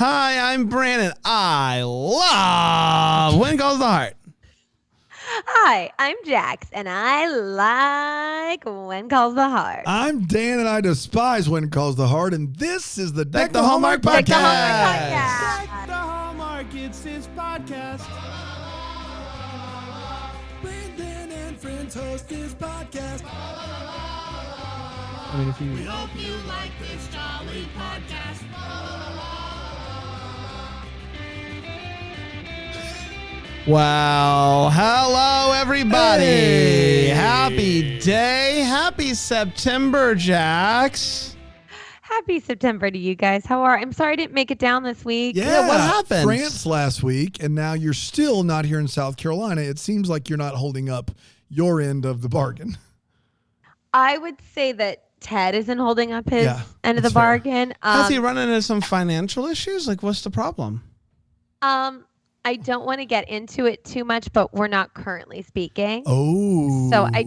Hi, I'm Brandon. I love When Calls the Heart. Hi, I'm Jax, and I like When Calls the Heart. I'm Dan, and I despise When Calls the Heart, and this is the Deck the Hallmark podcast. Deck the Hallmark Deck the Hallmark, it's his podcast. Brandon and friends host this podcast. I mean, if you... We hope you like this jolly podcast. Well, hello, everybody. Hey. Happy day. Happy September, Jax. Happy September to you guys. How are? I'm sorry I didn't make it down this week. Yeah, what happened? France last week, and now you're still not here in South Carolina. It seems like you're not holding up your end of the bargain. I would say that Ted isn't holding up his end of the that's fair. bargain. Has he run into some financial issues? Like, what's the problem? I don't want to get into it too much, but we're not currently speaking. Oh. So I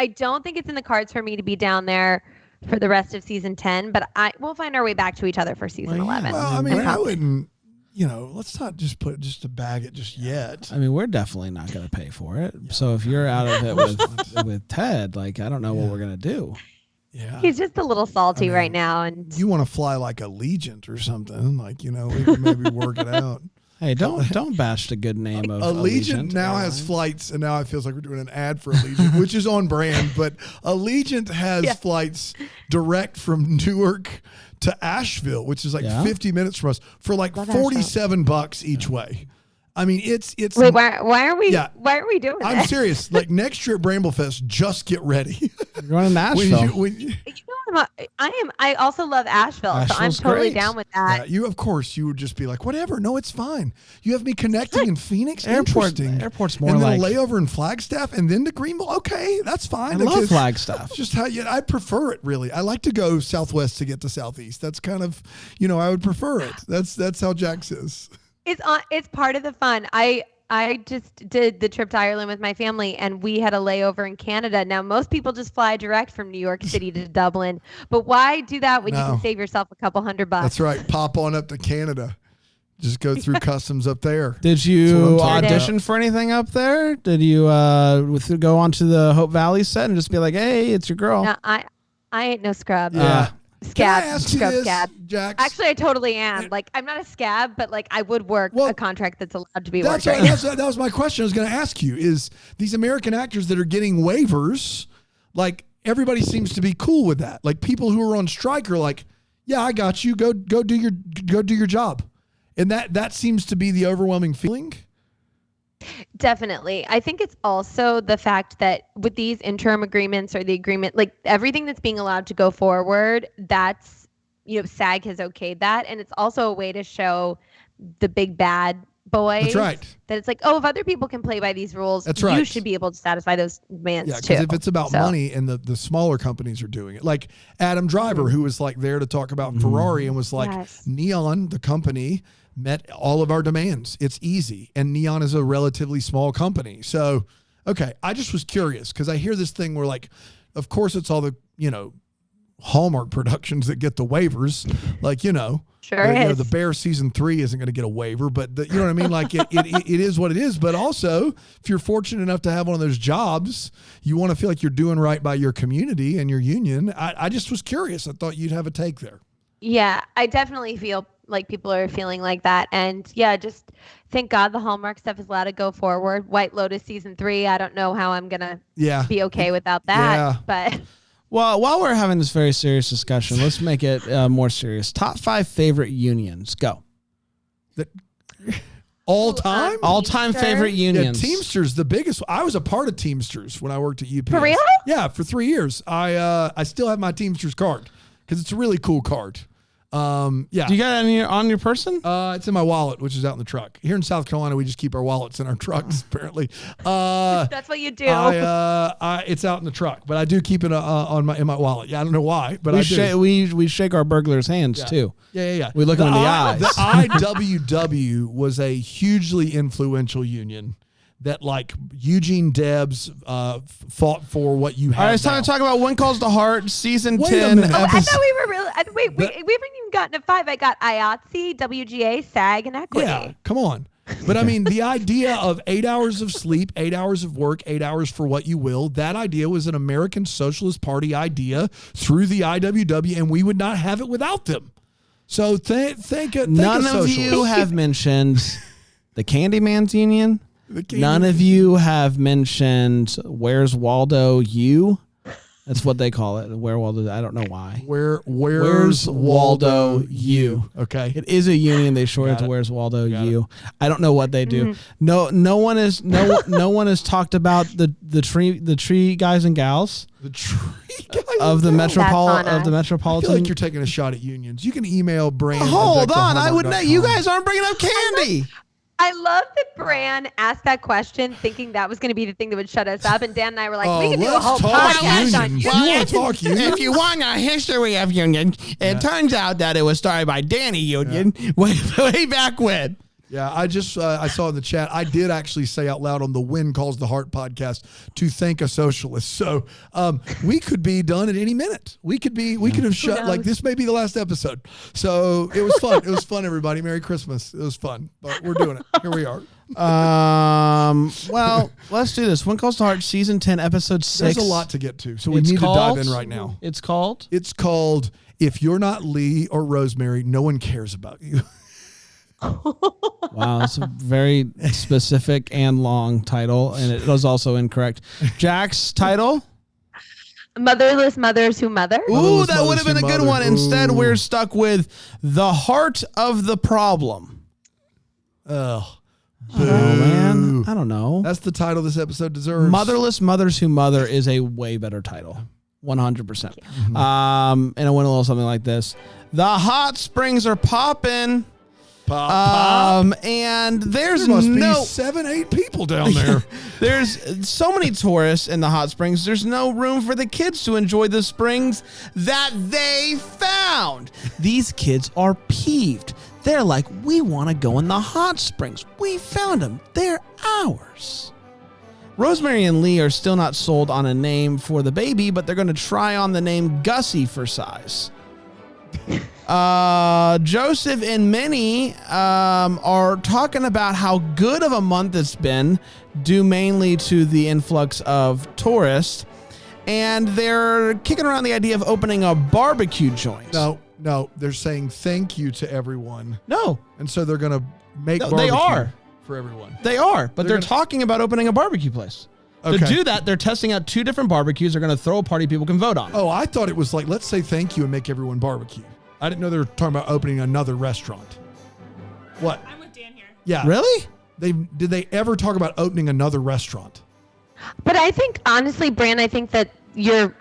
don't think it's in the cards for me to be down there for the rest of season 10, but we'll find our way back to each other for season Well, yeah. 11. Well, I mean, I'm I confident. wouldn't, let's not just put just a bag it just yet. I mean, we're definitely not going to pay for it. So if you're out of it with Ted, like, I don't know what we're going to do. Yeah. He's just a little salty right now, and You want to fly like Allegiant or something, like, we can maybe work it out. Hey, don't bash the good name of Allegiant now has Airlines. flights, and now it feels like we're doing an ad for Allegiant, which is on brand. But Allegiant has flights direct from Newark to Asheville, which is like 50 minutes from us, for like $47 each way. I mean, it's. wait, why are we? Yeah. Why are we doing I'm this? serious. Like next year at Bramblefest, just get ready. You're going to Nashville. You know, I also love Asheville, so I'm Asheville's totally great. down with that. you would just be like, whatever. No, it's fine. You have me connecting in Phoenix. Airport's more and then like... a layover in Flagstaff, and then to Greenville. Okay, that's fine. I love Flagstaff. Just how I prefer it, really. I like to go southwest to get to southeast. That's kind of, I would prefer it. That's how Jax is. It's part of the fun. I just did the trip to Ireland with my family, and we had a layover in Canada. Now, most people just fly direct from New York City to Dublin, but why do that when you can save yourself a couple $100? That's right. Pop on up to Canada. Just go through customs up there. Did That's what you I'm talking audition about. for anything up there? Did you go onto the Hope Valley set and just be like, hey, it's your girl? No, I ain't no scrub. Yeah. Scab, Can I ask you scrub this, scab. Jax? Actually, I totally am. Like, I'm not a scab, but like, I would work a contract that's allowed to be That worked. Right? was my question. I was going to ask you: is these American actors that are getting waivers, like everybody seems to be cool with that? Like people who are on strike are like, "Yeah, I got you. Go do your job," and that seems to be the overwhelming feeling. Definitely. I think it's also the fact that with these interim agreements or the agreement, like everything that's being allowed to go forward, that's, SAG has okayed that. And it's also a way to show the big bad boys. That's right. That it's like, oh, if other people can play by these rules, That's you right. should be able to satisfy those demands Yeah, too. because if it's about money and the smaller companies are doing it, like Adam Driver, who was like there to talk about Ferrari and was like, Neon, the company, met all of our demands. It's easy. And Neon is a relatively small company. So, okay, I just was curious because I hear this thing where like, of course it's all the, Hallmark productions that get the waivers, like, Sure is. The Bear season 3 isn't going to get a waiver, but you know what I mean? Like it is what it is. But also if you're fortunate enough to have one of those jobs, you want to feel like you're doing right by your community and your union. I just was curious. I thought you'd have a take there. Yeah, I definitely feel like people are feeling like that. And yeah, just thank God the Hallmark stuff is allowed to go forward. White Lotus season 3, I don't know how I'm going to be okay without that. But well, while we're having this very serious discussion, let's make it more serious. Top 5 favorite unions. Go. All time? All-time favorite unions. Yeah, Teamsters, the biggest. I was a part of Teamsters when I worked at UPS. For real? Yeah, for 3 years. I still have my Teamsters card because it's a really cool card. Yeah. Do you got it on your person? It's in my wallet, which is out in the truck. Here in South Carolina, we just keep our wallets in our trucks, apparently. That's what you do. It's out in the truck, but I do keep it in my wallet. Yeah, I don't know why, but I do. We shake our burglars' hands too. Yeah. We look them in the eyes. The IWW was a hugely influential union that like Eugene Debs fought for what you have. All right, it's time to talk about When Calls the Heart, season Wait a 10. minute. I thought we were really. Wait, we haven't even gotten to 5. I got IATSE, WGA, SAG, and Equity. Yeah, come on. But I mean, the idea of 8 hours of sleep, 8 hours of work, 8 hours for what you will, that idea was an American Socialist Party idea through the IWW, and we would not have it without them. So thank None of you have mentioned the Candyman's Union. None of you have mentioned Where's Waldo U. That's what they call it. Where Waldo? I don't know why. Where's Waldo U? Okay, it is a union. They short it to Where's Waldo U. I don't know what they do. No one has talked about the tree guys and gals. The tree guys of the metropolitan. I feel like you're taking a shot at unions. You can email Brand. Hold on, I would know. You guys aren't bringing up candy. I love that Bran asked that question thinking that was going to be the thing that would shut us up. And Dan and I were like, we can do a whole podcast on unions. If you want a history of unions, it turns out that it was started by Danny Union way back when. Yeah, I saw in the chat, I did actually say out loud on the Win Calls the Heart podcast to thank a socialist. So we could be done at any minute. We could have shut, like this may be the last episode. So it was fun. It was fun, everybody. Merry Christmas. It was fun, but we're doing it. Here we are. Well, let's do this. Win Calls the Heart, season 10, episode 6. There's a lot to get to. So we need to dive in right now. It's called If You're Not Lee or Rosemary, No One Cares About You. Wow, that's a very specific and long title, and it was also incorrect. Jack's title? Motherless Mothers Who Mother. Ooh, that would have been a good one. Instead, we're stuck with The Heart of the Problem. Oh, man. I don't know. That's the title this episode deserves. Motherless Mothers Who Mother is a way better title. 100%. And I went a little something like this. The hot springs are popping. And there must be 7-8 people down there. There's so many tourists in the hot springs. There's no room for the kids to enjoy the springs that they found. These kids are peeved. They're like, we want to go in the hot springs. We found them. They're ours. Rosemary and Lee are still not sold on a name for the baby, but they're going to try on the name Gussie for size. Joseph and Minnie are talking about how good of a month it's been, due mainly to the influx of tourists, and they're kicking around the idea of opening a barbecue joint. No, they're saying thank you to everyone. No. And so they're going to make barbecue for everyone. They are, but they're talking about opening a barbecue place. Okay. To do that, they're testing out 2 different barbecues. They're going to throw a party people can vote on. Oh, I thought it was like, let's say thank you and make everyone barbecue. I didn't know they were talking about opening another restaurant. What? I'm with Dan here. Yeah. Really? Did they ever talk about opening another restaurant? But I think, honestly, Bran, I think that you're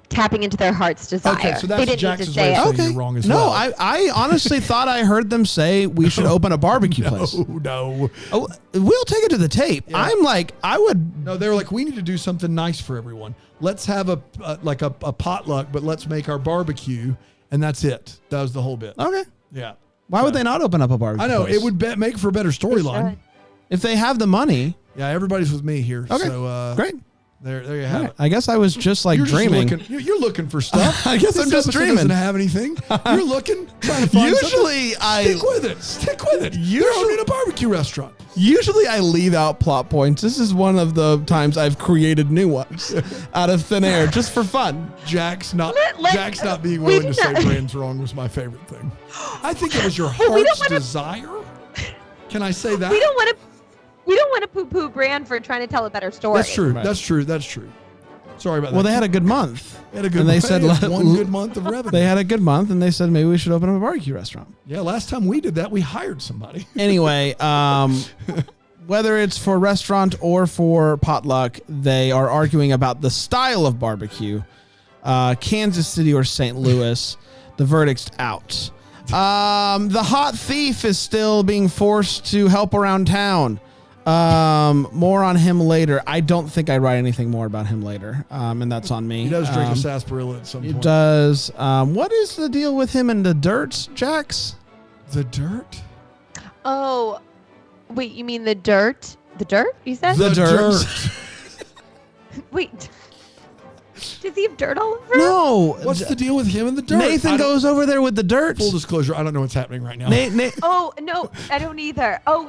tapping into their heart's desire. Okay, so that's Jackson's way of saying you're wrong as well. No, I honestly thought I heard them say we should open a barbecue place. No. Oh, we'll take it to the tape. Yeah. I'm like, I would. No, they were like, we need to do something nice for everyone. Let's have a potluck, but let's make our barbecue. And that's it. That was the whole bit. Okay. Yeah. Why would they not open up a barbecue? I know. place? It would make for a better storyline. If they have the money. Yeah, everybody's with me here. Okay. So, great. There you have it. I guess I was just like dreaming. You're looking for stuff. I guess I'm just dreaming. Doesn't have anything. You're looking, trying to find something. Stick with it. You're opening a barbecue restaurant. Usually I leave out plot points. This is one of the times I've created new ones out of thin air just for fun. Jack's not being willing to say Brand's wrong was my favorite thing. I think it was your heart's desire. Can I say that? We don't want to poo-poo Bran for trying to tell a better story. That's true. Right. That's true. Sorry about that. Well, they had a good month. They said one good month of revenue. They had a good month, and they said maybe we should open up a barbecue restaurant. Yeah, last time we did that, we hired somebody. Anyway, whether it's for restaurant or for potluck, they are arguing about the style of barbecue. Kansas City or St. Louis. The verdict's out. The hot thief is still being forced to help around town. More on him later. I don't think I write anything more about him later, and that's on me. He does drink a sarsaparilla at some point. He does. What is the deal with him and the dirt, Jax? The dirt? Oh, wait, you mean the dirt? The dirt, you said? The dirt. Wait. Does he have dirt all over? No. What's the deal with him and the dirt? Nathan goes over there with the dirt. Full disclosure, I don't know what's happening right now. Oh, no, I don't either. Oh,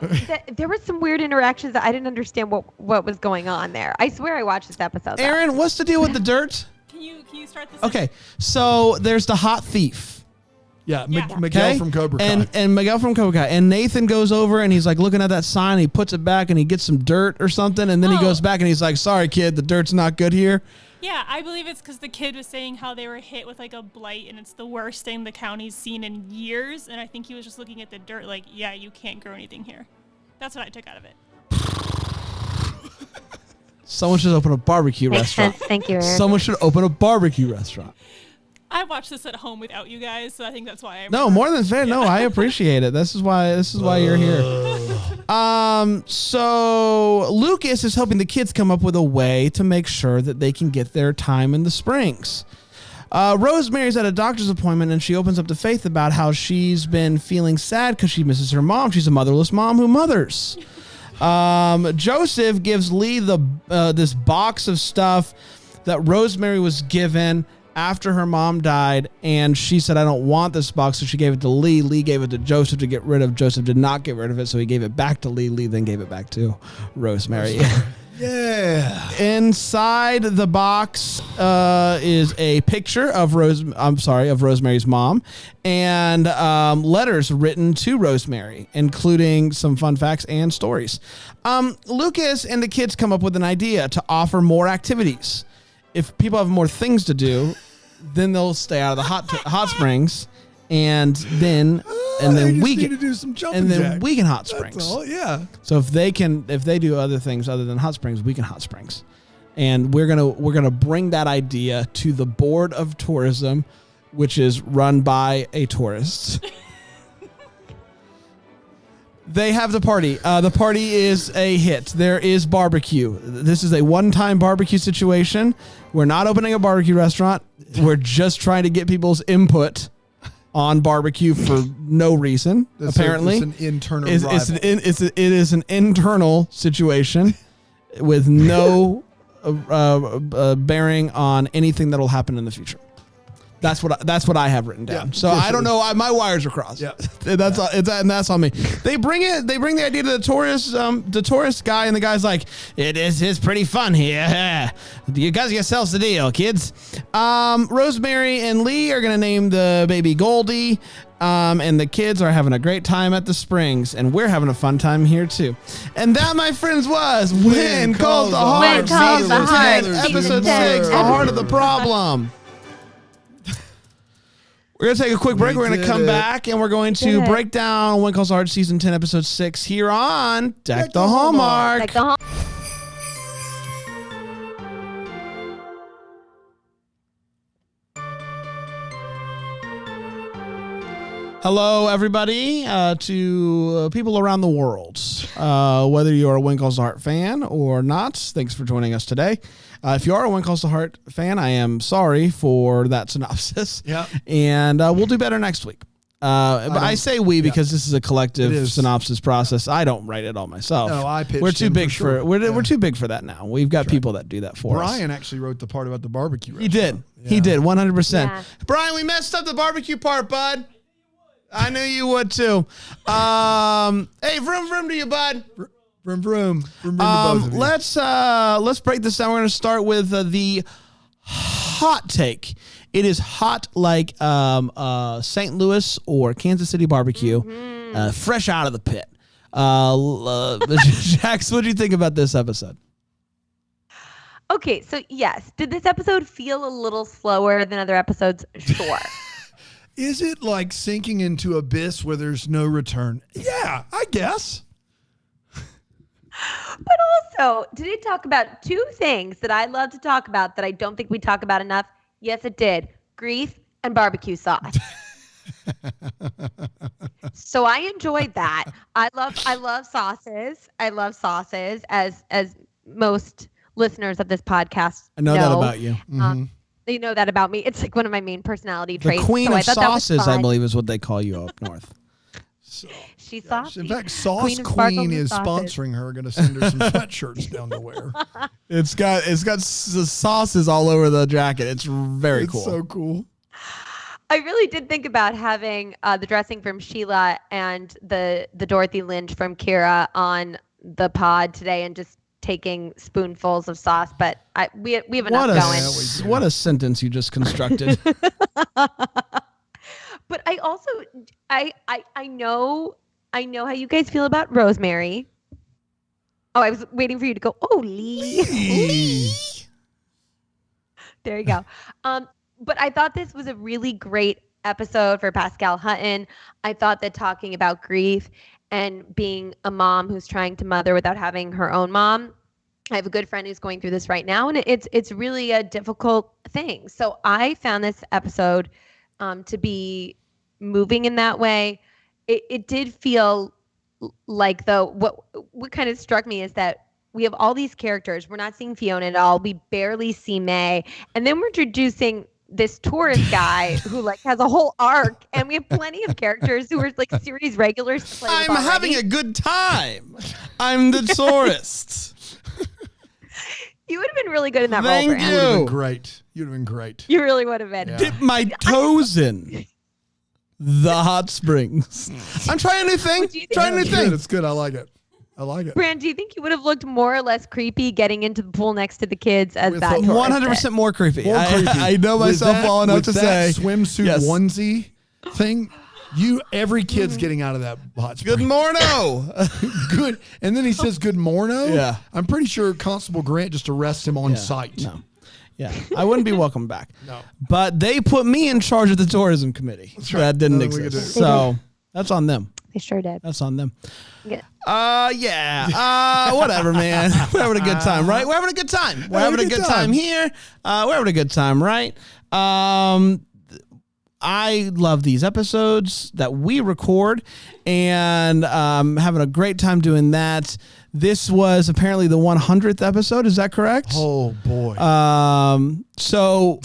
there was some weird interactions that I didn't understand what was going on there. I swear I watched this episode. Aaron, what's the deal with the dirt? Can you start this? Okay, so there's the hot thief. Yeah, Yeah. Miguel from Cobra Kai. And Miguel from Cobra Kai. And Nathan goes over and he's like looking at that sign. And he puts it back and he gets some dirt or something. And then he goes back and he's like, sorry, kid, the dirt's not good here. Yeah, I believe it's because the kid was saying how they were hit with like a blight and it's the worst thing the county's seen in years. And I think he was just looking at the dirt like, yeah, you can't grow anything here. That's what I took out of it. Someone should open a barbecue Makes restaurant. sense. Thank you, Aaron. Someone should open a barbecue restaurant. I watched this at home without you guys, so I think that's why No, more than fair. No, I appreciate it. This is why you're here. So Lucas is hoping the kids come up with a way to make sure that they can get their time in the Springs. Rosemary's at a doctor's appointment and she opens up to Faith about how she's been feeling sad because she misses her mom. She's a motherless mom who mothers. Joseph gives Lee this box of stuff that Rosemary was given after her mom died, and she said, I don't want this box, so she gave it to Lee. Lee gave it to Joseph to get rid of. Joseph did not get rid of it, so he gave it back to Lee. Lee then gave it back to Rosemary. Yeah. Inside the box is a picture of Rosemary's mom, and letters written to Rosemary, including some fun facts and stories. Lucas and the kids come up with an idea to offer more activities. If people have more things to do, then they'll stay out of the hot springs, and then we need to do some jumping and then jacks. we can hot springs. That's all, yeah. So if they do other things other than hot springs, we can hot springs, and we're gonna bring that idea to the Board of Tourism, which is run by a tourist. They have the party. The party is a hit. There is barbecue. This is a one-time barbecue situation. We're not opening a barbecue restaurant. We're just trying to get people's input on barbecue for no reason. Apparently, it's an internal. It is an internal situation with no bearing on anything that'll happen in the future. That's what I have written down. Yeah. So I don't know. My wires are crossed. Yeah. That's on me. They bring the idea to the tourist guy, and the guy's like, it's pretty fun here. You guys yourselves the deal, kids. Rosemary and Lee are gonna name the baby Goldie. And the kids are having a great time at the Springs, and we're having a fun time here too. And that, my friends, was When Calls the Heart, When Calls the Heart, episode 6, season 10. The Heart of the Problem. We're going to take a quick break. We're going to come back, and we're going to break down When Calls the Heart, season 10, episode 6 here on Deck the Hallmark. Like the Hello, everybody, to people around the world. Whether you're a When Calls the Heart fan or not, thanks for joining us today. If you are a When Calls the Heart fan, I am sorry for that synopsis. Yeah. And we'll do better next week. But I say we because this is a collective synopsis process. I don't write it all myself. No, I pitched We're too in big for sure. we're too big for that now. We've got people that do that for us. Brian actually wrote the part about the barbecue. He did. restaurant. He Yeah. did. 100%. Yeah. Brian, we messed up the barbecue part, bud. I knew you would too. Hey, vroom vroom to you, bud. Vroom vroom. Vroom vroom to both of you. Let's break this down. We're going to start with the hot take. It is hot like St. Louis or Kansas City barbecue, fresh out of the pit. Jax, what do you think about this episode? Okay, so yes, did this episode feel a little slower than other episodes? Sure. Is it like sinking into abyss where there's no return? Yeah, I guess. But also, did it talk about two things that I love to talk about that I don't think we talk about enough? Yes, it did. Grief and barbecue sauce. So I enjoyed that. I love sauces. I love sauces, as most listeners of this podcast I know that about you. They know that about me. It's like one of my main personality The traits. queen so of I thought that was sauces, I fun. believe, is what they call you up north. So, She's yeah, saucy. in fact, Sauce Queen of sparkles Queen and is sauces. sponsoring her. Going to send her some sweatshirts down to wear. It's got sauces all over the jacket. It's very It's cool. so cool. I really did think about having the dressing from Sheila and the Dorothy Lynch from Kira on the pod today and just taking spoonfuls of sauce, but we have enough going. What a sentence you just constructed. But I also I know how you guys feel about Rosemary. Oh, I was waiting for you to go, oh, Lee. There you go. But I thought this was a really great episode for Pascal Hutton. I thought that talking about grief and being a mom who's trying to mother without having her own mom. I have a good friend who's going through this right now, and it's really a difficult thing. So I found this episode to be moving in that way. It did feel like, though, what kind of struck me is that we have all these characters. We're not seeing Fiona at all. We barely see May. And then we're introducing this tourist guy who like has a whole arc, and we have plenty of characters who are like series regulars to play with I'm already. having a good time. I'm the tourist. You would have been really good in that Thank role, Brand. you. You'd have been great. You'd have been great. You really would have been. Yeah. Dip my toes in the hot springs. I'm trying a new thing. What do you think? Trying a new It's thing. good. It's good. I like it. I like it. Brand, do you think you would have looked more or less creepy getting into the pool next to the kids as With that a- tourist 100% more creepy. More creepy. I know With myself that- well enough with to that say. swimsuit Yes. onesie thing. Every kid's getting out of that hot spring. Good morno. Good. And then he says good morno. Yeah. I'm pretty sure Constable Grant just arrests him on sight. No. Yeah, I wouldn't be welcome back. No. But they put me in charge of the tourism committee. right. That didn't Nothing we could exist. do. So that's on them. They sure did. That's on them. Yeah. Whatever, man. We're having a good time, right? We're having a good time. We're having a good time here. We're having a good time, right? I love these episodes that we record, and having a great time doing that. This was apparently the 100th episode. Is that correct? Oh, boy. So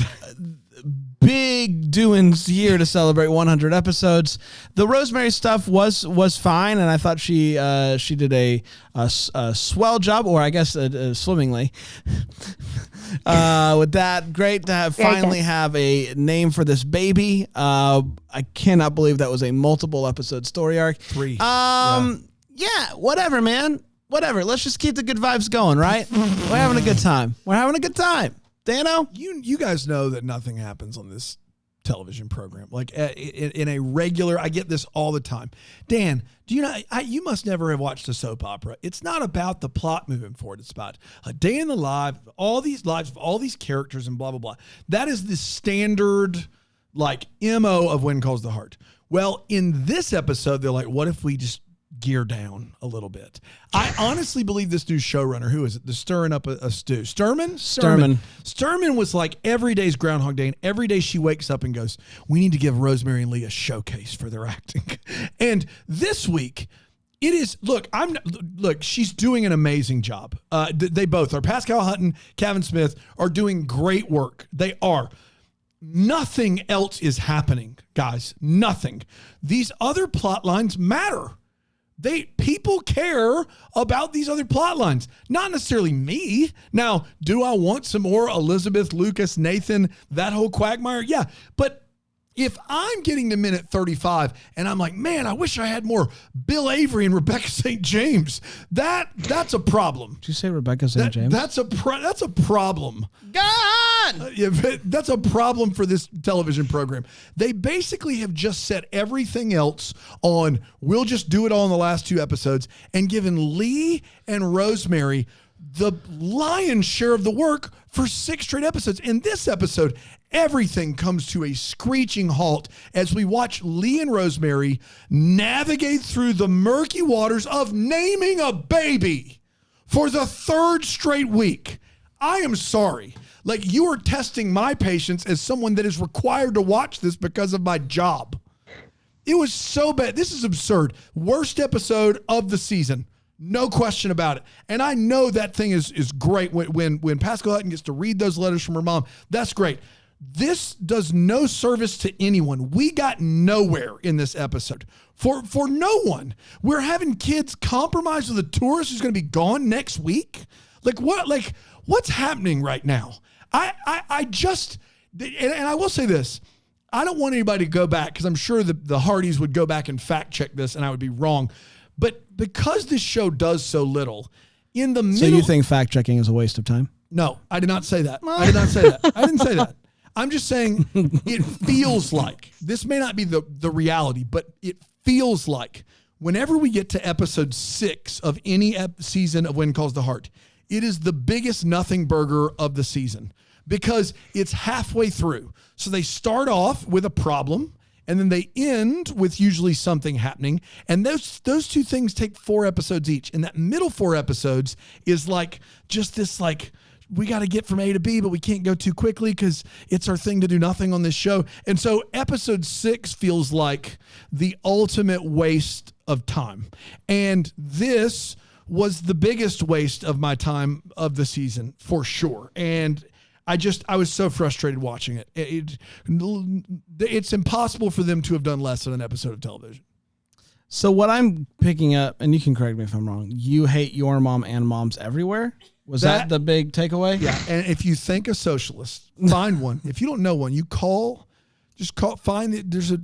big doings here to celebrate 100 episodes. The Rosemary stuff was fine, and I thought she did a swell job, or I guess swimmingly. With that, great to have finally have a name for this baby. I cannot believe that was a multiple episode story arc. 3. Yeah, whatever, man. Whatever. Let's just keep the good vibes going, right? We're having a good time. We're having a good time. Dano? You guys know that nothing happens on this television program. Like in a regular, I get this all the time. Dan, do you know, you must never have watched a soap opera. It's not about the plot moving forward. It's about a day in the life, all these lives of all these characters and blah, blah, blah. That is the standard like MO of When Calls the Heart. Well, in this episode, they're like, what if we just gear down a little bit? I honestly believe this new showrunner, who is it? The Stirring Up a Stew. Sturman was like, every day's Groundhog Day, and every day she wakes up and goes, we need to give Rosemary and Lee a showcase for their acting. And this week, it is, look, she's doing an amazing job. They both are. Pascal Hutton, Kevin Smith are doing great work. They are. Nothing else is happening, guys. Nothing. These other plot lines matter. People care about these other plot lines, not necessarily me. Now, do I want some more Elizabeth, Lucas, Nathan, that whole quagmire? Yeah, but if I'm getting to minute 35 and I'm like, man, I wish I had more Bill Avery and Rebecca St. James, that's a problem. Did you say Rebecca St. James? That's a problem. God! That's a problem for this television program. They basically have just set everything else on, we'll just do it all in the last 2 episodes, and given Lee and Rosemary the lion's share of the work for 6 straight episodes. In this episode, everything comes to a screeching halt as we watch Lee and Rosemary navigate through the murky waters of naming a baby for the 3rd straight week. I am sorry. Like, you are testing my patience as someone that is required to watch this because of my job. It was so bad. This is absurd. Worst episode of the season. No question about it. And I know that thing is great when Pascal Hutton gets to read those letters from her mom. That's great. This does no service to anyone. We got nowhere in this episode. For no one. We're having kids compromise with a tourist who's going to be gone next week. What's happening right now? I just, and I will say this. I don't want anybody to go back because I'm sure the Hardys would go back and fact check this and I would be wrong. But because this show does so little, in the middle. So you think fact checking is a waste of time? No, I did not say that. I did not say that. I didn't say that. I'm just saying it feels like, this may not be the reality, but it feels like whenever we get to episode 6 of any season of When Calls the Heart, it is the biggest nothing burger of the season because it's halfway through. So they start off with a problem and then they end with usually something happening. And those two things take 4 episodes each. And that middle 4 episodes is like just this like, we got to get from A to B, but we can't go too quickly because it's our thing to do nothing on this show. And so episode 6 feels like the ultimate waste of time. And this was the biggest waste of my time of the season for sure. And I was so frustrated watching it. It's impossible for them to have done less than an episode of television. So what I'm picking up, and you can correct me if I'm wrong, you hate your mom and moms everywhere? Was that the big takeaway? Yeah, and if you think a socialist, find one. If you don't know one, you call, find it. There's a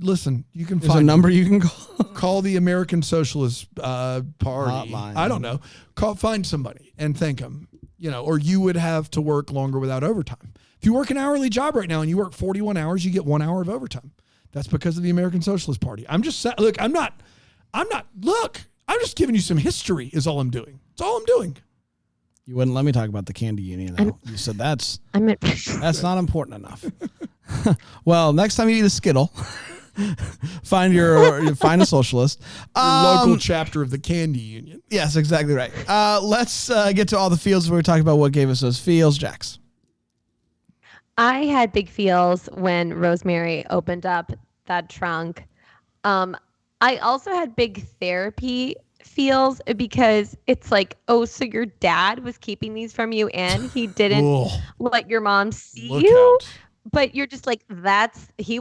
number you can call. Call the American Socialist Party. Hotline. I don't know. Find somebody and thank them. Or you would have to work longer without overtime. If you work an hourly job right now and you work 41 hours, you get 1 hour of overtime. That's because of the American Socialist Party. I'm just giving you some history is all I'm doing. That's all I'm doing. You wouldn't let me talk about the candy union, though. You said that's not important enough. Well, next time you eat a Skittle, find a socialist. Local chapter of the candy union. Yes, exactly right. Let's get to all the feels where we talk about what gave us those feels. Jax. I had big feels when Rosemary opened up that trunk. I also had big therapy feels because it's like, oh, so your dad was keeping these from you and he didn't let your mom see you. Out. But you're just like, he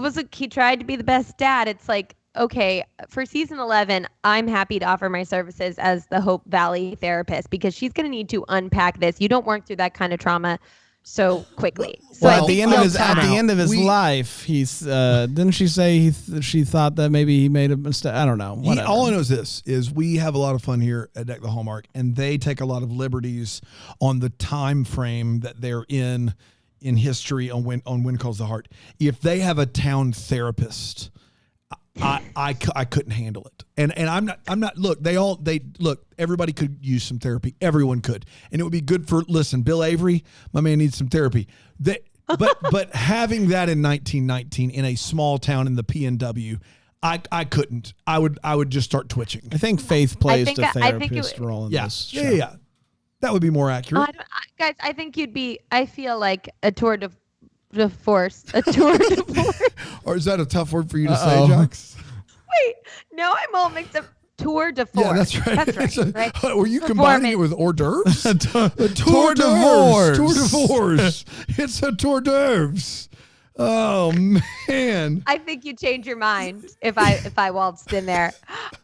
tried to be the best dad. It's like, okay, for season 11, I'm happy to offer my services as the Hope Valley therapist because she's going to need to unpack this. You don't work through that kind of trauma so quickly. So at the end of his life, he's didn't she say she thought that maybe he made a mistake? I don't know. All I know is this is we have a lot of fun here at Deck the Hallmark, and they take a lot of liberties on the time frame that they're in history on When Calls the Heart. If they have a town therapist, I couldn't handle it. And I'm not look, everybody could use some therapy. Everyone could. And it would be good Bill Avery, my man needs some therapy. But having that in 1919 in a small town in the PNW, I couldn't. I would just start twitching. I think Faith plays the therapist role in this show. Yeah. That would be more accurate. Guys, I think I feel like a tour de force. A tour de force. Or is that a tough word for you to say, Jax? Wait, no, I'm all mixed up. Tour de force. Yeah, that's right. That's right. Were you combining it with hors d'oeuvres? Tour de force. Tour de force. It's a tour d'oeuvres. Oh man! I think you change your mind if I waltzed in there.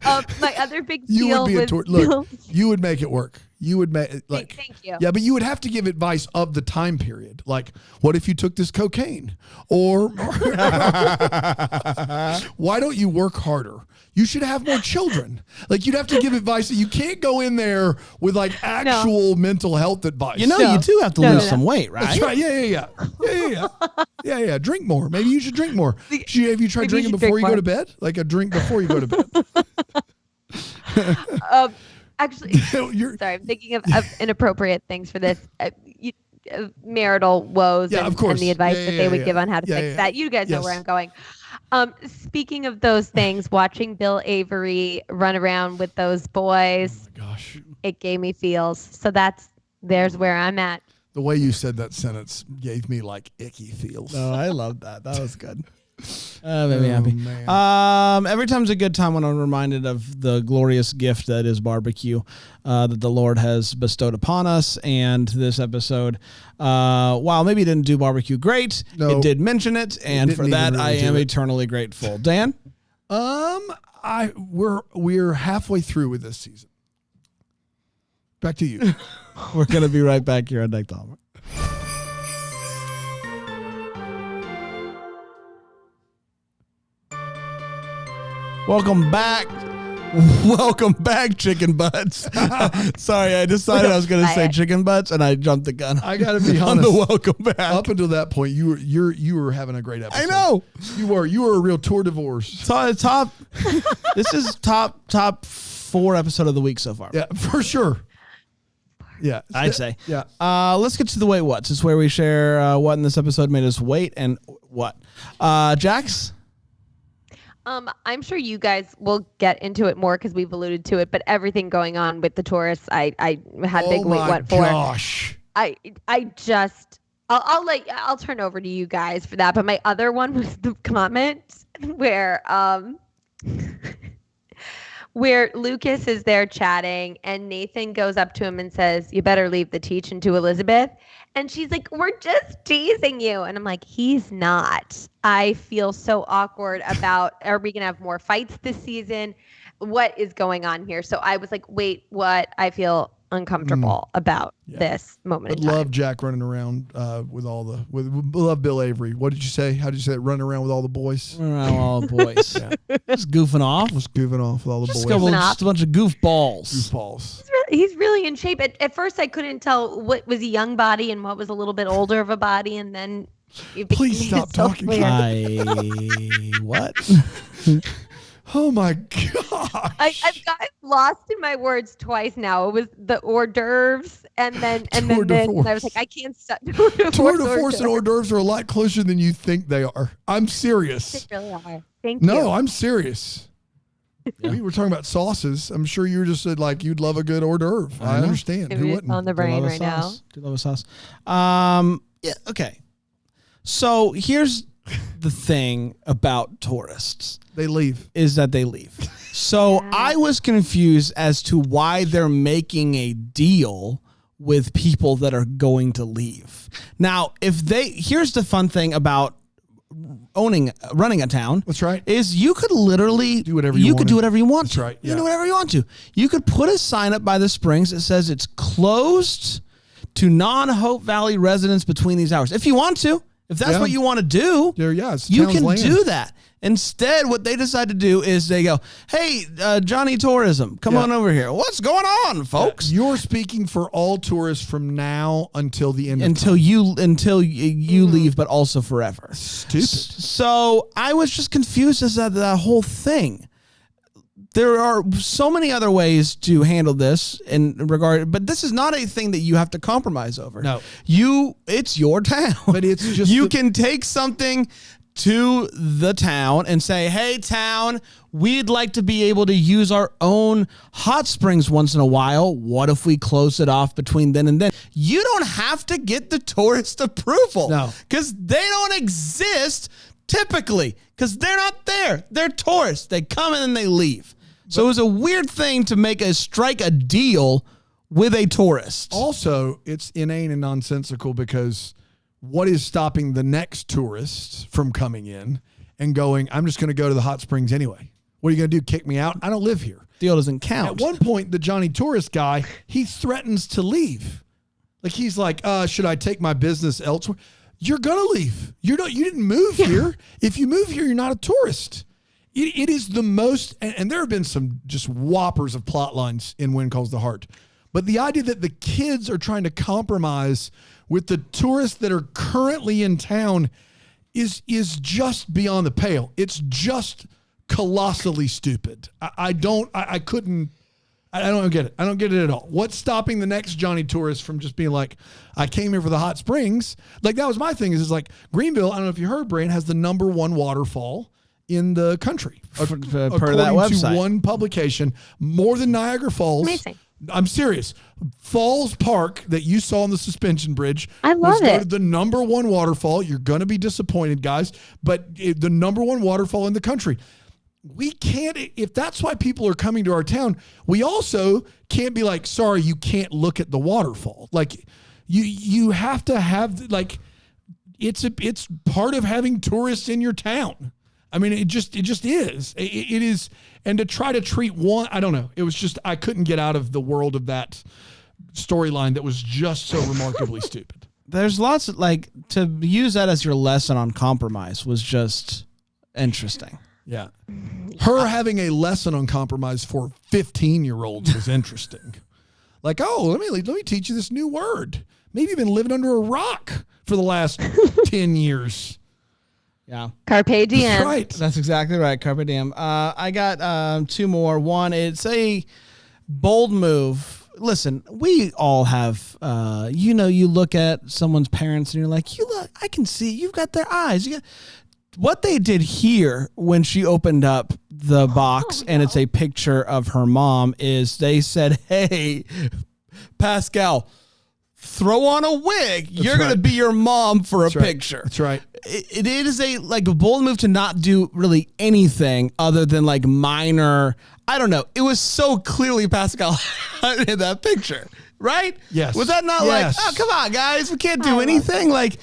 My other big deal Look, you would make it work. You would make thank you. Yeah, but you would have to give advice of the time period. Like, what if you took this cocaine? Or why don't you work harder? You should have more children. Like, you'd have to give advice that you can't go in there with like actual mental health advice. You do have to lose some weight, right? That's right. Yeah. Drink more. Maybe you should drink more. Have you tried drinking before you go to bed? Like a drink before you go to bed. Actually, sorry, I'm thinking of inappropriate things for this. Marital woes and the advice that they would give on how to fix that. You guys know where I'm going. Speaking of those things, watching Bill Avery run around with those boys, oh my gosh, it gave me feels. So there's where I'm at. The way you said that sentence gave me like icky feels. Oh, I love that. That was good. Made me happy. Man. Every time's a good time when I'm reminded of the glorious gift that is barbecue that the Lord has bestowed upon us. And this episode, while maybe it didn't do barbecue great, it did mention it. And for that, I am eternally grateful. Dan? We're halfway through with this season. Back to you. We're going to be right back here on Deck Talk. Welcome back. Welcome back, chicken butts. Sorry, I decided I was going to say chicken butts, and I jumped the gun. I got to be on honest. the welcome back. Up until that point, you were having a great episode. I know you were a real tour de force. Top. This is top 4 episode of the week so far. Yeah, for sure. Yeah, I'd say. Yeah. Let's get to the wait what's. It's where we share what in this episode made us wait and what. Jax. I'm sure you guys will get into it more because we've alluded to it, but everything going on with the tourists, I had big wait what for. Gosh. I'll turn over to you guys for that. But my other one was the comment where where Lucas is there chatting and Nathan goes up to him and says, "You better leave the teaching to Elizabeth." And she's like, "We're just teasing you." And I'm like, he's not. I feel so awkward about, are we going to have more fights this season? What is going on here? So I was like, wait, what? I feel uncomfortable about this moment in time. Love Jack running around with love Bill Avery. What did you say? How did you say it? Running around with all the boys? Running around with all the boys. Just goofing off. Just goofing off with all the boys. Just a bunch of goofballs. Goofballs. He's really in shape. At first, I couldn't tell what was a young body and what was a little bit older of a body, and then please stop talking. What? Oh my God! I've got lost in my words twice now. It was the hors d'oeuvres and then this. And I was like, I can't stop. Tour de force and hors d'oeuvres are a lot closer than you think they are. I'm serious. They really are. Thank you. No, I'm serious. Yeah. We were talking about sauces. I'm sure you just said like you'd love a good hors d'oeuvre. I understand. Who wouldn't? On the brain right now. Do love a sauce. Yeah. Okay. So here's the thing about tourists. They leave. Is that they leave. So I was confused as to why they're making a deal with people that are going to leave. Now, here's the fun thing about running a town. That's right. Is you could literally do whatever you want. You could do whatever you want. That's right. You can do whatever you want to. You could put a sign up by the springs that says it's closed to non-Hope Valley residents between these hours. If you want to. If that's what you want to do, you can do that. Instead, what they decide to do is they go, "Hey, Johnny Tourism, come on over here. What's going on, folks?" You're speaking for all tourists from now until the end. Until you leave, but also forever. Stupid. So I was just confused as to that whole thing. There are so many other ways to handle this in regard, but this is not a thing that you have to compromise over. No, it's your town, but it's just you can take something to the town and say, "Hey, town, we'd like to be able to use our own hot springs once in a while. What if we close it off between then and then?" You don't have to get the tourist approval, because they don't exist typically, because they're not there. They're tourists. They come in and they leave. So it was a weird thing to strike a deal with a tourist. Also, it's inane and nonsensical because what is stopping the next tourist from coming in and going, "I'm just going to go to the hot springs anyway"? What are you going to do? Kick me out? I don't live here. Deal doesn't count. At one point, the Johnny Tourist guy, he threatens to leave. Like he's like, "Should I take my business elsewhere?" You're going to leave. You didn't move here. If you move here, you're not a tourist. It is the most, and there have been some just whoppers of plot lines in Wind Calls the Heart. But the idea that the kids are trying to compromise with the tourists that are currently in town is just beyond the pale. It's just colossally stupid. I don't get it. I don't get it at all. What's stopping the next Johnny tourist from just being like, "I came here for the hot springs"? Like that was my thing. Is like Greenville. I don't know if you heard, Brian, has the #1 waterfall in the country, per that according website. to one publication, more than Niagara Falls. Amazing. I'm serious. Falls Park that you saw on the suspension bridge. I love was it. The number one waterfall. You're going to be disappointed, guys, but the number one waterfall in the country. We can't, if that's why people are coming to our town, we also can't be like, sorry, you can't look at the waterfall. Like you have to have, like, it's part of having tourists in your town. I mean, it just is. It is. And to try to treat one, I don't know. It was just, I couldn't get out of the world of that storyline that was just so remarkably stupid. There's lots of, like, to use that as your lesson on compromise was just interesting. Yeah. Her having a lesson on compromise for 15-year-olds was interesting. Like, oh, let me teach you this new word. Maybe you've been living under a rock for the last 10 years. Yeah. Carpe diem. That's right. That's exactly right. Carpe diem. I got two more. One, it's a bold move. Listen, we all have, you look at someone's parents and you're like, I can see you've got their eyes. What they did here when she opened up the box and it's a picture of her mom is they said, hey, Pascal, throw on a wig. You're going to be your mom for a picture. That's right. It is a bold move to not do really anything other than like minor. I don't know. It was so clearly Pascal in that picture, right? Yes. Was that not like, oh, come on, guys, we can't do anything? Like,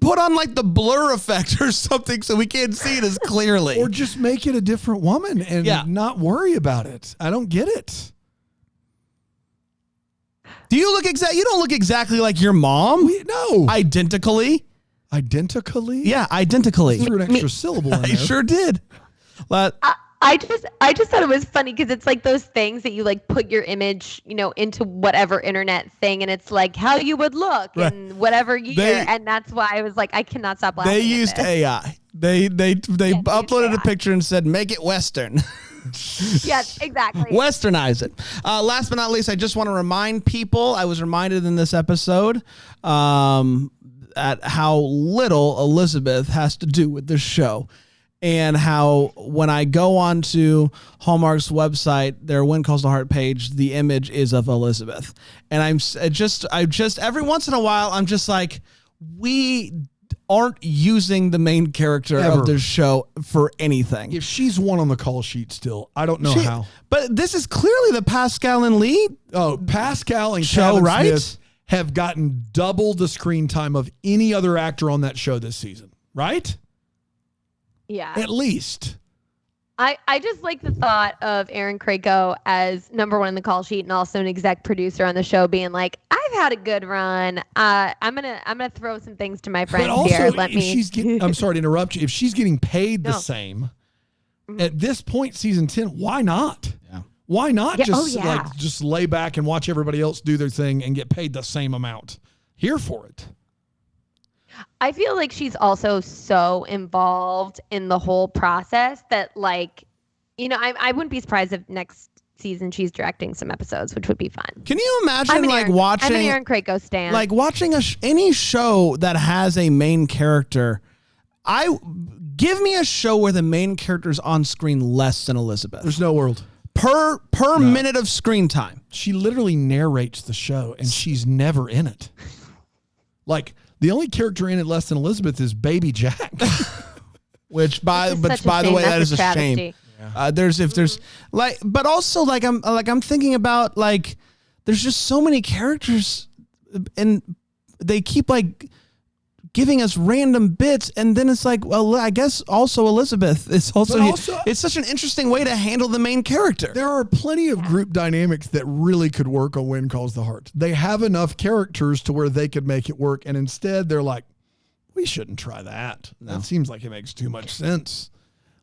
put on like the blur effect or something so we can't see it as clearly. Or just make it a different woman and not worry about it. I don't get it. Do you look You don't look exactly like your mom. No. Identically. Identically? Yeah, identically. You threw an extra syllable in there. I sure did. But I just thought it was funny because it's like those things that you like put your image, into whatever internet thing, and it's like how you would look in whatever year, and that's why I was like, I cannot stop laughing. They used AI. They uploaded a picture and said, make it Western. Yes, exactly. Westernize it. Last but not least, I just want to remind people, I was reminded in this episode at how little Elizabeth has to do with this show. And how when I go on to Hallmark's website, their When Calls the Heart page, the image is of Elizabeth. And I just every once in a while, I'm just like, we aren't using the main character of this show for anything. If she's one on the call sheet still, I don't know how. But this is clearly the Pascal and Lee. Oh, Pascal and show, Kevin right? Smith have gotten double the screen time of any other actor on that show this season, right? Yeah. At least. I just like the thought of Aaron Krakow as number one in the call sheet and also an exec producer on the show being like, I've had a good run. I'm gonna throw some things to my friends but also, here. I'm sorry to interrupt you. If she's getting paid the same at this point, season 10, why not? Yeah. Why not just lay back and watch everybody else do their thing and get paid the same amount? Here for it. I feel like she's also so involved in the whole process that, like, I wouldn't be surprised if next season she's directing some episodes, which would be fun. Can you imagine watching? I'm an Aaron Krakow stan. Like watching any show that has a main character. Give me a show where the main character is on screen less than Elizabeth. There's no world. Per minute of screen time. She literally narrates the show, and she's never in it. Like. The only character in it less than Elizabeth is Baby Jack. which by the way, that is a shame. Yeah. But also I'm thinking about like, there's just so many characters and they keep like giving us random bits. And then it's like, well, I guess also Elizabeth is it's such an interesting way to handle the main character. There are plenty of group dynamics that really could work on When Calls the Heart. They have enough characters to where they could make it work. And instead they're like, we shouldn't try that. No. That seems like it makes too much sense.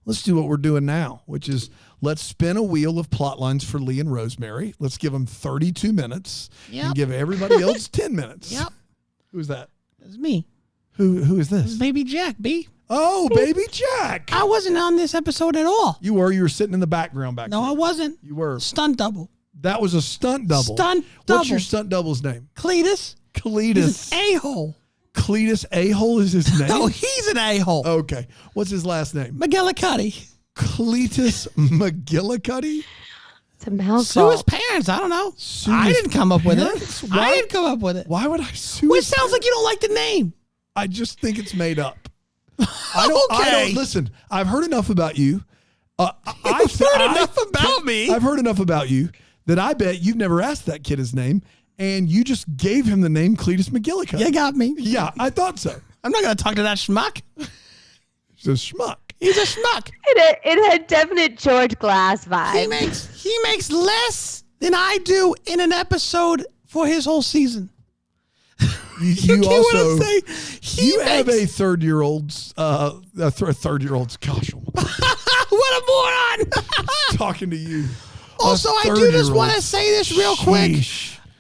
Let's do what we're doing now, which is let's spin a wheel of plot lines for Lee and Rosemary. Let's give them 32 minutes and give everybody else 10 minutes. Yep. Who's that? It's me. Who is this? Baby Jack, B. Oh, Baby Jack. I wasn't on this episode at all. You were sitting in the background back there. No, I wasn't. You were. Stunt double. That was a stunt double. What's your stunt double's name? Cletus. He's an a-hole. Cletus A-hole is his name? No, he's an a-hole. Okay. What's his last name? McGillicuddy. Cletus McGillicuddy? It's a mouthful. Sue his parents. I don't know. Sue I his didn't come up with parents? it. Why- I didn't come up with it. Why would I sue? Well, it his sounds like parents? you don't like the name. I just think it's made up. I don't listen. I've heard enough about you. I've heard enough about me. I've heard enough about you that I bet you've never asked that kid his name, and you just gave him the name Cletus McGillicuddy. You got me. Yeah, I thought so. I'm not going to talk to that schmuck. He's a schmuck. He's a schmuck. It had definite George Glass vibes. He makes less than I do in an episode for his whole season. You get what also I'm saying? you have a third-year-old's third-year-old's gosh, What a moron! talking to you. Also, I do just want to say this real quick.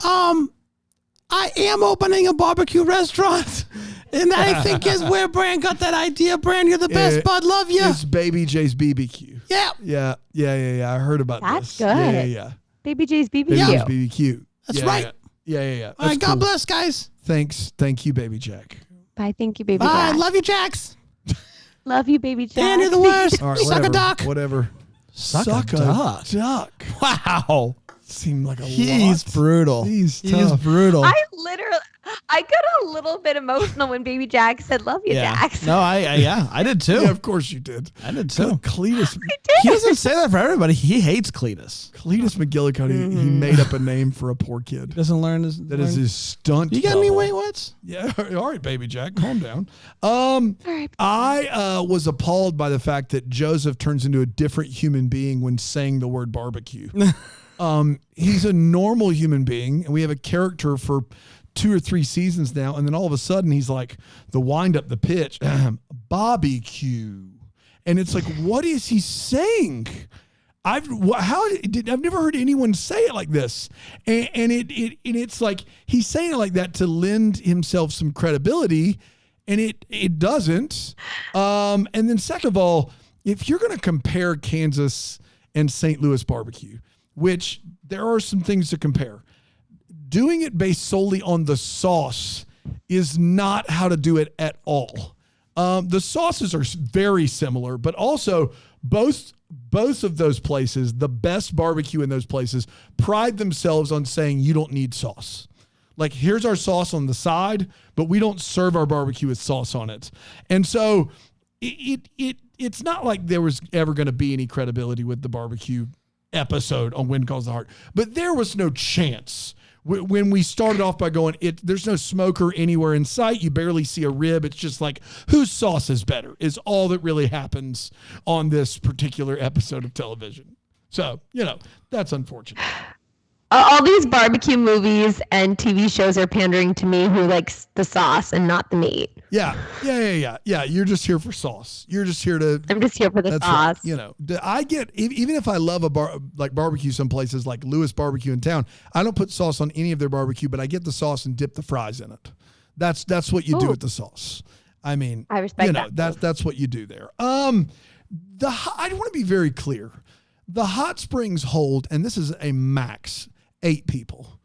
I am opening a barbecue restaurant, and I think is where Bran got that idea. Bran, you're the best, bud. Love you. It's Baby J's BBQ. Yeah. Yeah. I heard about That's this. good. Yeah. Baby J's BBQ. Baby J's BBQ. That's Yeah, right. Yeah. All right, That's God cool. bless, guys. Thanks. Thank you, Baby Jack. Bye. Thank you, Baby Bye. Jack. Love you, Jax. Love you, Baby Jack. Dan, you're the worst. All right, Suck whatever. a duck. Whatever. Suck a duck. duck. Wow. Seemed like a He's lot. brutal. He's He's tough. brutal. I got a little bit emotional when Baby Jack said, "Love you, Jax." No, I did too. Yeah, of course you did. I did too. Cletus. He doesn't say that for everybody. He hates Cletus. Cletus McGillicuddy. He made up a name for a poor kid. Doesn't learn his. That is his stunt. You got any double. weight what's? Yeah. All right, Baby Jack, calm down. I was appalled by the fact that Joseph turns into a different human being when saying the word barbecue. He's a normal human being, and we have a character for 2 or 3 seasons now, and then all of a sudden he's like the wind up the pitch, barbecue, and it's like, what is he saying? I've never heard anyone say it like this, and it's like he's saying it like that to lend himself some credibility, and it doesn't. And then second of all, if you're going to compare Kansas and St. Louis barbecue, which there are some things to compare, doing it based solely on the sauce is not how to do it at all. The sauces are very similar, but also both of those places, the best barbecue in those places, pride themselves on saying you don't need sauce. Like, here's our sauce on the side, but we don't serve our barbecue with sauce on it. And so it's not like there was ever going to be any credibility with the barbecue episode on Wind Calls the Heart, but there was no chance when we started off by going, there's no smoker anywhere in sight. You barely see a rib. It's just like, whose sauce is better is all that really happens on this particular episode of television. So, that's unfortunate. All these barbecue movies and TV shows are pandering to me who likes the sauce and not the meat. Yeah. You're just here for sauce. You're just here to. I'm just here for the sauce. Right. I get, even if I love like barbecue, some places like Lewis Barbecue in town, I don't put sauce on any of their barbecue, but I get the sauce and dip the fries in it. That's what you do with the sauce. I mean, I respect that. That's what you do there. I want to be very clear. The hot springs hold, and this is a max, 8 people.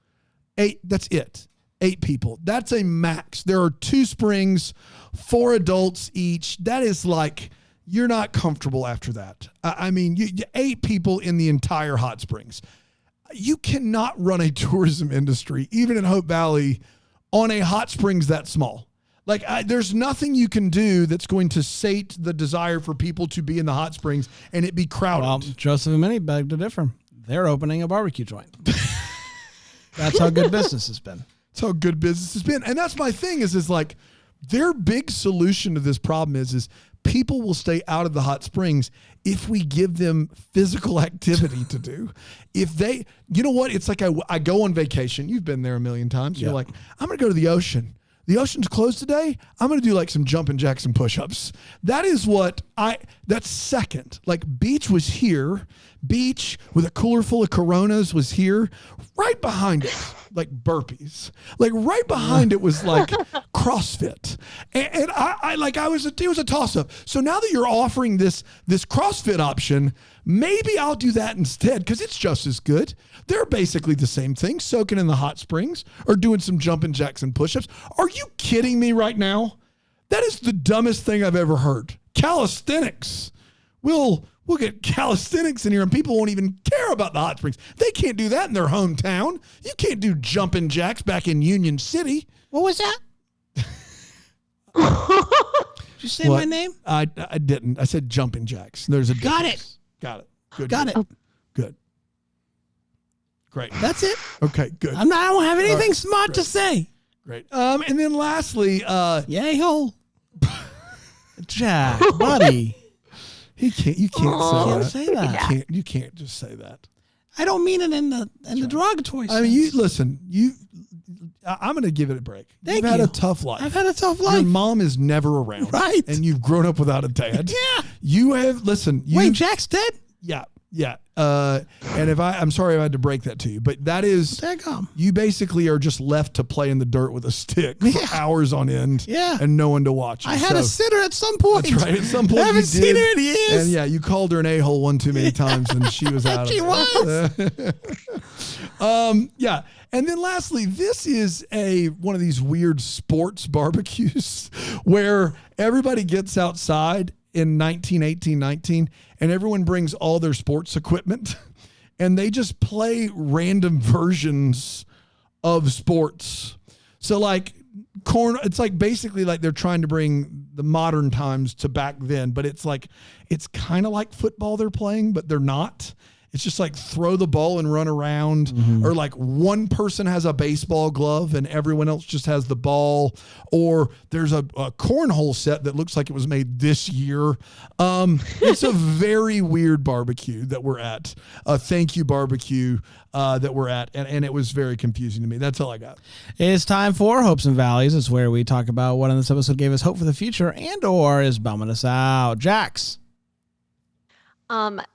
8. That's it. 8 people. That's a max. There are 2 springs, 4 adults each. That is like, you're not comfortable after that. I mean, 8 people in the entire hot springs. You cannot run a tourism industry, even in Hope Valley, on a hot springs that small. Like, there's nothing you can do that's going to sate the desire for people to be in the hot springs and it be crowded. Well, Joseph and Minnie beg to differ. They're opening a barbecue joint. That's how good business has been. That's how good business has been. And that's my thing is like, their big solution to this problem is people will stay out of the hot springs if we give them physical activity to do. If they, you know what? It's like I go on vacation. You've been there a million times. You're like, I'm going to go to the ocean. The ocean's closed today. I'm going to do like some jumping jacks and push-ups. That is that's second. Like, beach was here. Beach with a cooler full of Coronas was here. Right behind it, like burpees. Like right behind it was like CrossFit. And it was a toss-up. So now that you're offering this CrossFit option, maybe I'll do that instead because it's just as good. They're basically the same thing, soaking in the hot springs or doing some jumping jacks and push-ups. Are you kidding me right now? That is the dumbest thing I've ever heard. Calisthenics. We'll get calisthenics in here, and people won't even care about the hot springs. They can't do that in their hometown. You can't do jumping jacks back in Union City. What was that? Did you say my name? I didn't. I said jumping jacks. There's a Got difference. Got it. Good. Got it. Good. Great. That's it. Okay, good. I don't have anything smart to say. Great. And then lastly, Yay ho. Jack, buddy. you can't say that. You can't just say that. I don't mean it in the derogatory sense. I mean, I'm going to give it a break. You've had a tough life. I've had a tough life. Your mom is never around. Right. And you've grown up without a dad. Yeah. You have, Wait, Jack's dead? Yeah. Yeah. And I'm sorry if I had to break that to you, but that is, Daggum. you basically are just left to play in the dirt with a stick for hours on end. Yeah. And no one to watch you. I had a sitter at some point. That's right. At some point, I haven't seen her in years. And yeah, you called her an a-hole one too many times, and she was out. She was. Yeah. And then lastly, this is one of these weird sports barbecues where everybody gets outside in 19, and everyone brings all their sports equipment, and they just play random versions of sports. So like it's like basically like they're trying to bring the modern times to back then, but it's kind of like football they're playing, but they're not. It's just like throw the ball and run around, or like one person has a baseball glove and everyone else just has the ball, or there's a cornhole set that looks like it was made this year. It's a very weird barbecue that we're at, a thank you barbecue that we're at, and it was very confusing to me. That's all I got. It's time for Hopes and Valleys. It's where we talk about what in this episode gave us hope for the future and or is bumming us out. Jax.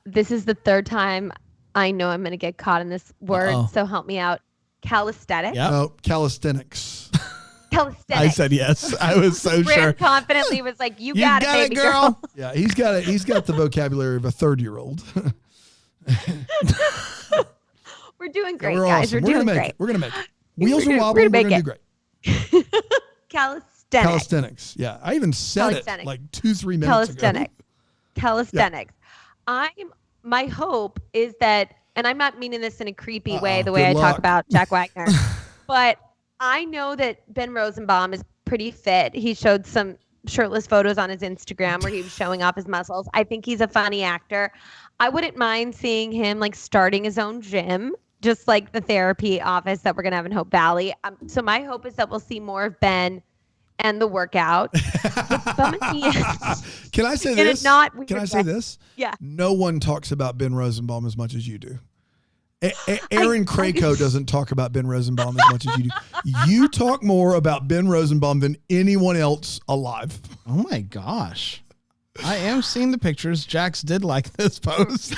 This is the third time I know I'm going to get caught in this word, so help me out. Calisthenics. Yep. Oh, calisthenics. Calisthenics. I said yes. I was so Brand sure. confidently was like, you got it, baby girl. Yeah, he's got the vocabulary of a 30-year-old. We're doing great, We're guys. awesome. We're doing great. We're going to make it. Wheels are wobbling. We're going to do great. Calisthenics. Yeah, I even said it like 2-3 minutes ago. Calisthenics. My hope is that, and I'm not meaning this in a creepy way, the way I talk about Jack Wagner, but I know that Ben Rosenbaum is pretty fit. He showed some shirtless photos on his Instagram where he was showing off his muscles. I think he's a funny actor. I wouldn't mind seeing him like starting his own gym, just like the therapy office that we're going to have in Hope Valley. So my hope is that we'll see more of Ben and the workout. Can I say this? Can I say this? Yeah. No one talks about Ben Rosenbaum as much as you do. Aaron Krakow doesn't talk about Ben Rosenbaum as much as you do. You talk more about Ben Rosenbaum than anyone else alive. Oh my gosh. I am seeing the pictures. Jax did like this post.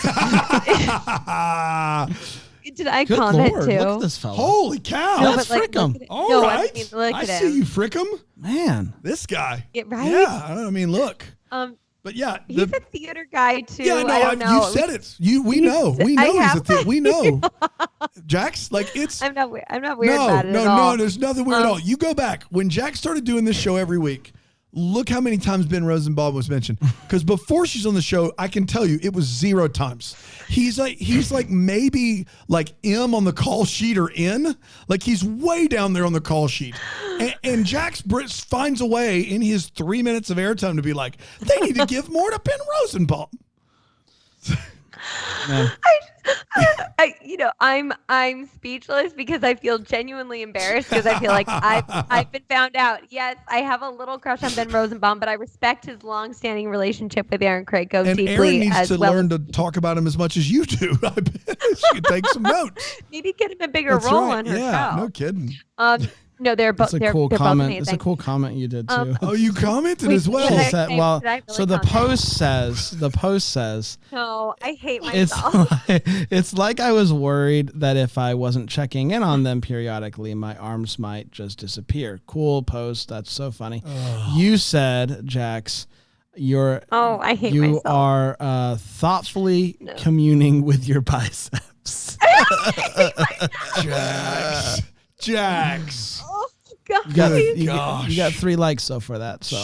Did I Good comment Lord, too? Look at this fella. Holy cow. No, let's frick him. All right. Look I at see him. you frick him. Man. This guy. Right? Yeah. I mean, look. But yeah. He's a theater guy too. Yeah, no, I don't know. You said it. We know. We know he's a theater. We know. Jax, like it's. I'm not weird about it at all. No, there's nothing weird at all. You go back. When Jax started doing this show every week, look how many times Ben Rosenbaum was mentioned. Because before she's on the show, I can tell you it was 0 times. He's like maybe like M on the call sheet or N. Like he's way down there on the call sheet. And Jax Britt finds a way in his 3 minutes of airtime to be like, they need to give more to Ben Rosenbaum. I'm speechless because I feel genuinely embarrassed because I feel like I've been found out. Yes, I have a little crush on Ben Rosenbaum, but I respect his long-standing relationship with Aaron Krakow deeply. And Aaron needs as to well learn to talk about him as much as you do. I bet she could take some notes. Maybe get him a bigger role on her show. No kidding. No, they're both. It's a cool comment. Both it's a cool comment you did too. Oh, you commented as well. She said, well, so the post says. No, I hate myself. It's like I was worried that if I wasn't checking in on them periodically, my arms might just disappear. Cool post. That's so funny. You said, Jax, I hate you myself. are thoughtfully communing with your biceps. Jax. Oh, God. You got 3 likes so for that. So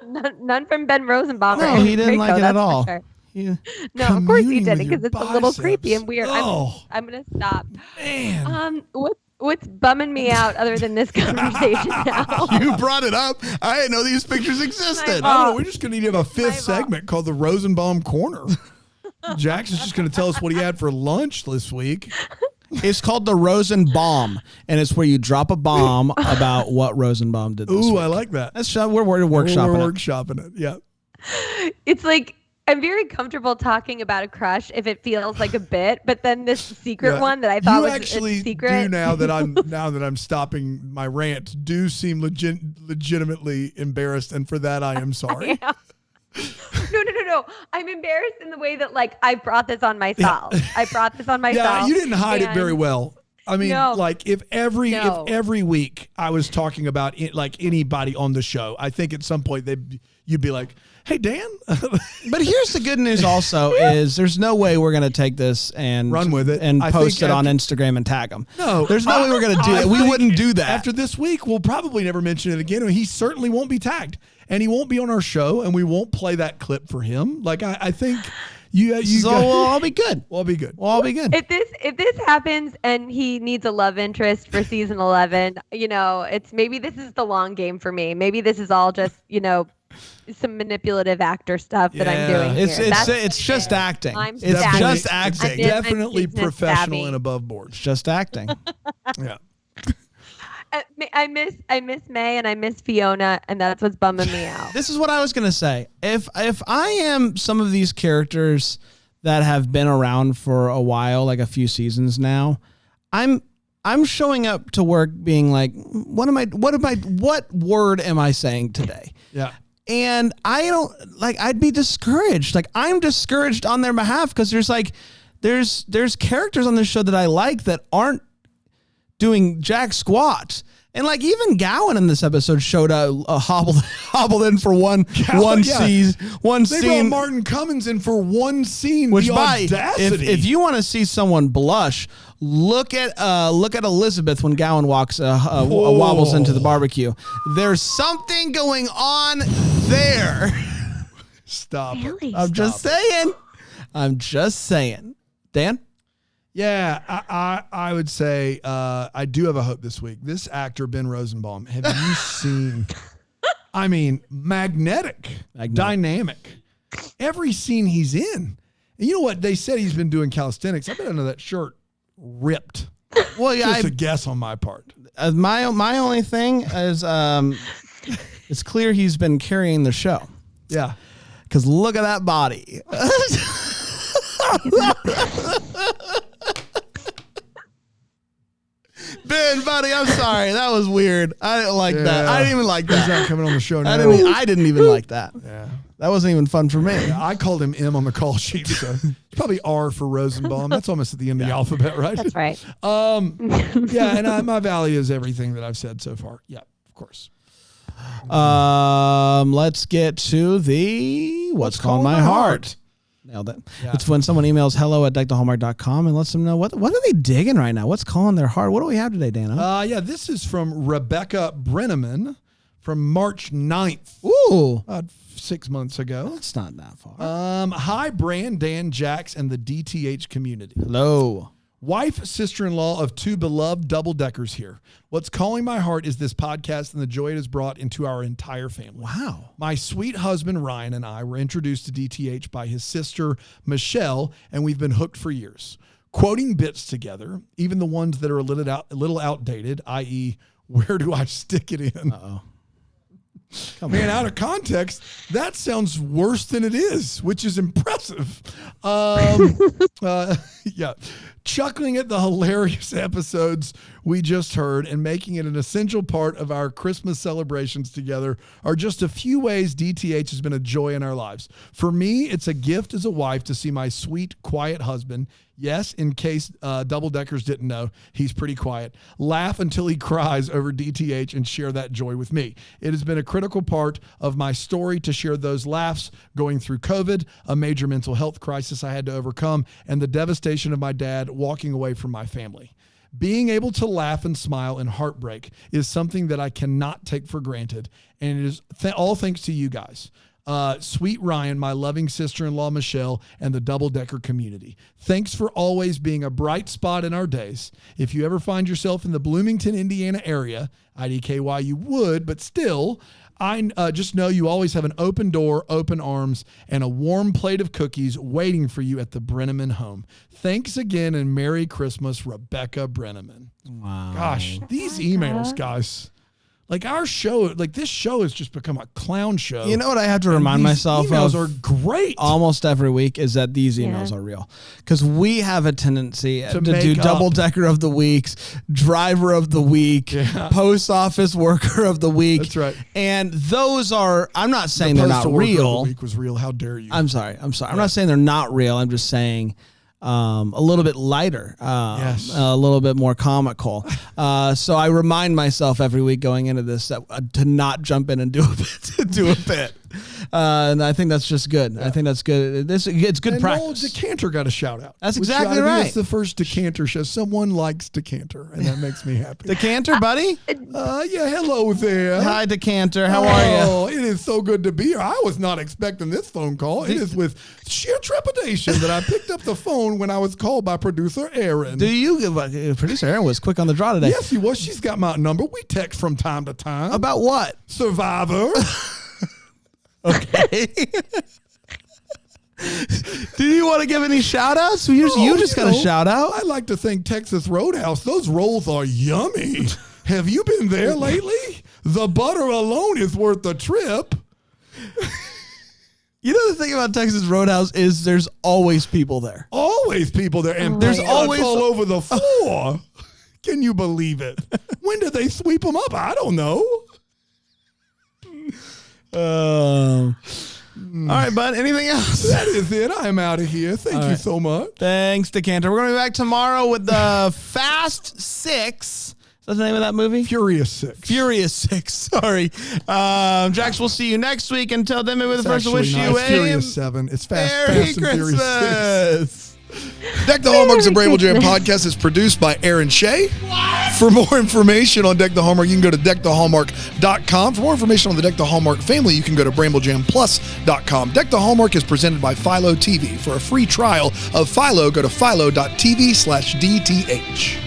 None from Ben Rosenbaum. No, he didn't like it at all. Sure. Yeah. No, of course he Communing didn't, with your because it's a little biceps. creepy and weird. Oh. I'm gonna stop. Man. What's bumming me out other than this conversation now? You brought it up. I didn't know these pictures existed. My I don't know. We're just going to need to have a fifth My fault. segment called the Rosenbaum Corner. Jackson's just going to tell us what he had for lunch this week. It's called the Rosenbaum, and it's where you drop a bomb about what Rosenbaum did this Ooh, week. I like that. That's we're workshopping We're it. workshopping it. Yeah. It's like I'm very comfortable talking about a crush if it feels like a bit, but then this secret one that I thought was actually a secret. do now that I'm stopping my rant, do seem legitimately embarrassed, and for that I am sorry. Yeah. No. I'm embarrassed in the way that like I brought this on myself. Yeah. I brought this on myself. Yeah, you didn't hide it very well. I mean, No. like if every week I was talking about it, like anybody on the show, I think at some point you'd be like, "Hey, Dan." But here's the good news also is there's no way we're going to take this and Run with it. and I post think it on Instagram and tag them. No. There's no way we're going to do I it. We think wouldn't do that. After this week, we'll probably never mention it again. He certainly won't be tagged, and he won't be on our show, and we won't play that clip for him. Like I think you so got, we'll all be good. we'll be good. We'll all be good. If this happens and he needs a love interest for season 11, it's maybe this is the long game for me. Maybe this is all just, some manipulative actor stuff that I'm doing here. It's just acting. I'm It's savvy. just It's acting. definitely business professional savvy. and above board. It's just acting. Yeah. I miss May and I miss Fiona, and that's what's bumming me out. This is what I was going to say. If I am some of these characters that have been around for a while, like a few seasons now, I'm showing up to work being like, what word am I saying today? Yeah. And I'd be discouraged. Like I'm discouraged on their behalf because there's characters on this show that I like that aren't doing jack squat. And like even Gowan in this episode showed a hobbled in for one yeah. scene. They brought Martin Cummins in for one scene. Which the audacity. if you want to see someone blush, look at Elizabeth when Gowan wobbles into the barbecue. There's something going on there. Stop it. Really? I'm just saying. Dan? Yeah, I would say I do have a hope this week. This actor, Ben Rosenbaum, have you seen? I mean, magnetic, dynamic. Every scene he's in. And you know what? They said he's been doing calisthenics. I bet under that shirt ripped. Well, yeah, Just a guess on my part. my only thing is it's clear he's been carrying the show. Yeah. Because look at that body. Ben, buddy, I'm sorry. That was weird. I didn't like that. I didn't even like He's that. not coming on the show now. I didn't even like that. Yeah. That wasn't even fun for me. I called him M on the call sheet, so it's probably R for Rosenbaum. That's almost at the end of the alphabet, right? That's right. Yeah, and my value is everything that I've said so far. Yeah, of course. Let's get to the What's Calling My Heart. Nailed it. Yeah. It's when someone emails hello@deckthehallmark.com and lets them know what are they digging right now? What's calling their heart? What do we have today, Dana? Yeah, this is from Rebecca Brenneman from March 9th. Ooh. About 6 months ago. That's not that far. Hi, Bran, Dan, Jax, and the DTH community. Hello. Wife, sister-in-law of two beloved double-deckers here. What's calling my heart is this podcast and the joy it has brought into our entire family. Wow. My sweet husband, Ryan, and I were introduced to DTH by his sister, Michelle, and we've been hooked for years. Quoting bits together, even the ones that are a little outdated, i.e., where do I stick it in? Uh-oh. Man, out of context, that sounds worse than it is, which is impressive. Yeah. Chuckling at the hilarious episodes we just heard and making it an essential part of our Christmas celebrations together are just a few ways DTH has been a joy in our lives. For me, it's a gift as a wife to see my sweet, quiet husband. Yes, in case double-deckers didn't know, he's pretty quiet. Laugh until he cries over DTH and share that joy with me. It has been a critical part of my story to share those laughs going through COVID, a major mental health crisis I had to overcome, and the devastation of my dad walking away from my family. Being able to laugh and smile in heartbreak is something that I cannot take for granted. And it is all thanks to you guys. Sweet Ryan, my loving sister-in-law Michelle, and the Double Decker community. Thanks for always being a bright spot in our days. If you ever find yourself in the Bloomington, Indiana area, IDKY you would, but still, I just know you always have an open door, open arms, and a warm plate of cookies waiting for you at the Brenneman home. Thanks again, and Merry Christmas, Rebecca Brenneman. Wow. Gosh, these emails, guys. Like our show, like this show has just become a clown show. You know what I have to remind myself emails of are great almost every week is that these emails are real. Because we have a tendency to do Double Decker of the Weeks, Driver of the Week, Post Office Worker of the Week. That's right. And those are, I'm not saying they're not Postal Worker real. of the Week was real. How dare you? I'm sorry. I'm not saying they're not real. I'm just saying a little bit lighter, a little bit more comical. So I remind myself every week going into this that, to not jump in and do a bit. And I think that's just good. Yeah. I think that's good. It's good practice. Noel Decanter got a shout out. That's exactly right. It's the first Decanter show. Someone likes Decanter, and that makes me happy. Decanter, buddy? Yeah, hello there. Hi, Decanter. How are you? Oh, it is so good to be here. I was not expecting this phone call. It is with sheer trepidation that I picked up the phone when I was called by producer Erin. Producer Erin was quick on the draw today. Yes, he was. She's got my number. We text from time to time. About what? Survivor. Okay. Do you want to give any shout outs? You just got a shout out. I like to think Texas Roadhouse. Those rolls are yummy. Have you been there lately? The butter alone is worth the trip. You know, the thing about Texas Roadhouse is there's always people there. Always people there. And there's always all over the floor. Can you believe it? When did they sweep them up? I don't know. All right, bud. Anything else? That is it. I'm out of here. Thank you so much. Thanks, Decanter. We're going to be back tomorrow with the Fast Six. Is that the name of that movie? Furious Six. Furious Six. Sorry. Jax, we'll see you next week. Until then, maybe the first to wish you a Furious 7. It's Fast and Furious 6. Deck the Hallmarks and Bramble Jam podcast is produced by Aaron Shea. For more information on Deck the Hallmark, you can go to deckthehallmark.com. For more information on the Deck the Hallmark family, you can go to bramblejamplus.com. Deck the Hallmark is presented by Philo TV. For a free trial of Philo, go to philo.tv/DTH.